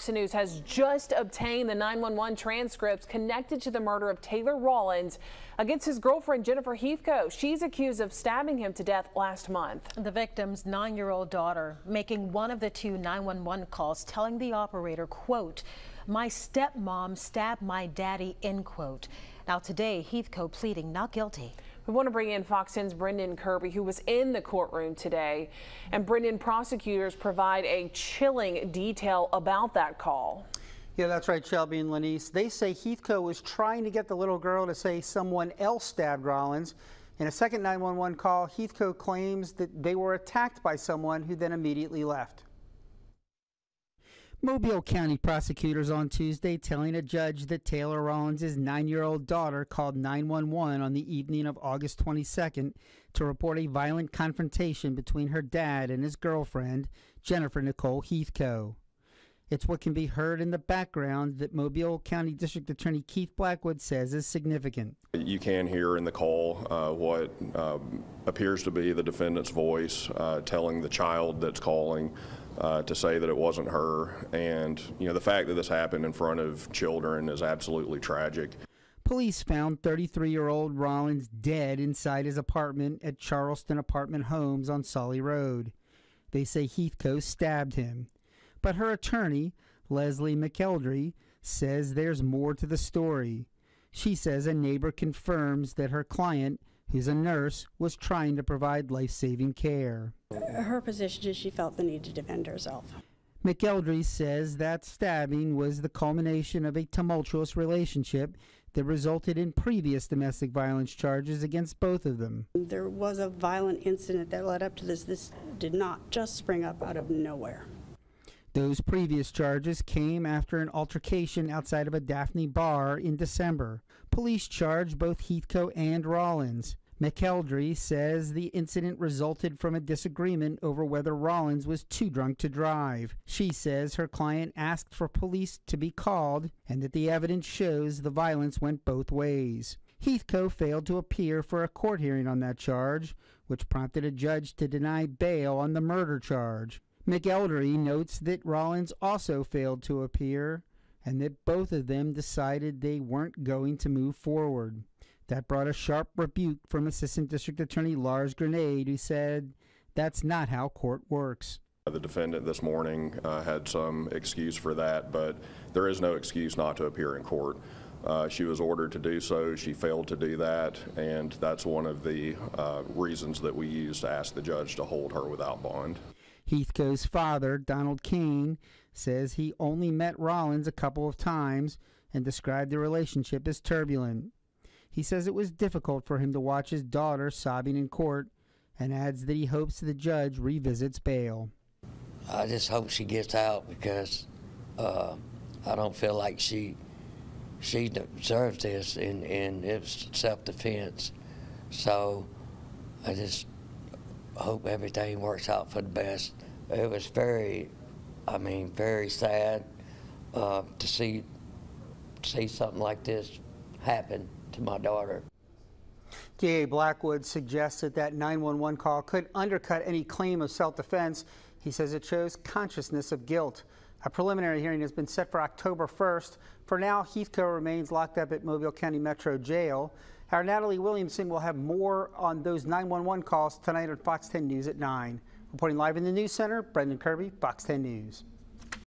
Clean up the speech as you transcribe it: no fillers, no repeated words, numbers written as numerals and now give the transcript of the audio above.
Fox News has just obtained the 911 transcripts connected to the murder of Taylor Rollins against his girlfriend Jennifer Heathcote. She's accused of stabbing him to death last month. The victim's 9-year-old daughter making one of the two 911 calls, telling the operator, quote, "My stepmom stabbed my daddy," end quote. Now today, Heathcote pleading not guilty. We want to bring in Fox 10's Brendan Kirby, who was in the courtroom today. And Brendan, prosecutors provide a chilling detail about that call. Yeah, that's right, Shelby and Lanice. They say Heathcote was trying to get the little girl to say someone else stabbed Rollins. In a second 911 call, Heathcote claims that they were attacked by someone who then immediately left. Mobile County prosecutors on Tuesday telling a judge that Taylor Rollins' 9-year-old daughter called 911 on the evening of August 22nd to report a violent confrontation between her dad and his girlfriend, Jennifer Nicole Heathcote. It's what can be heard in the background that Mobile County District Attorney Keith Blackwood says is significant. You can hear in the call what appears to be the defendant's voice telling the child that's calling to say that it wasn't her. And, you know, the fact that this happened in front of children is absolutely tragic. Police found 33-year-old Rollins dead inside his apartment at Charleston Apartment Homes on Sollie Road. They say Heathcote stabbed him. But her attorney, Leslie McElderry, says there's more to the story. She says a neighbor confirms that her client, who's a nurse, was trying to provide life-saving care. Her position is she felt the need to defend herself. McElderry says that stabbing was the culmination of a tumultuous relationship that resulted in previous domestic violence charges against both of them. There was a violent incident that led up to this. This did not just spring up out of nowhere. Those previous charges came after an altercation outside of a Daphne bar in December. Police charged both Heathcote and Rollins. McElderry says the incident resulted from a disagreement over whether Rollins was too drunk to drive. She says her client asked for police to be called and that the evidence shows the violence went both ways. Heathcote failed to appear for a court hearing on that charge, which prompted a judge to deny bail on the murder charge. McElderry notes that Rollins also failed to appear and that both of them decided they weren't going to move forward. That brought a sharp rebuke from Assistant District Attorney Lars Grenade, who said that's not how court works. The defendant this morning had some excuse for that, but there is no excuse not to appear in court. She was ordered to do so. She failed to do that, and that's one of the reasons that we used to ask the judge to hold her without bond. Heathcote's father, Donald Kane, says he only met Rollins a couple of times and described the relationship as turbulent. He says it was difficult for him to watch his daughter sobbing in court and adds that he hopes the judge revisits bail. I just hope she gets out because I don't feel like she deserves this, and it's self-defense. So I just hope everything works out for the best. It was very sad to see something like this happen to my daughter. DA Blackwood suggested that 911 call could undercut any claim of self-defense. He says it shows consciousness of guilt. A preliminary hearing has been set for October 1st. For now, Heathcote remains locked up at Mobile County Metro Jail. Our Natalie Williamson will have more on those 911 calls tonight on Fox 10 News at 9. Reporting live in the News Center, Brendan Kirby, Fox 10 News.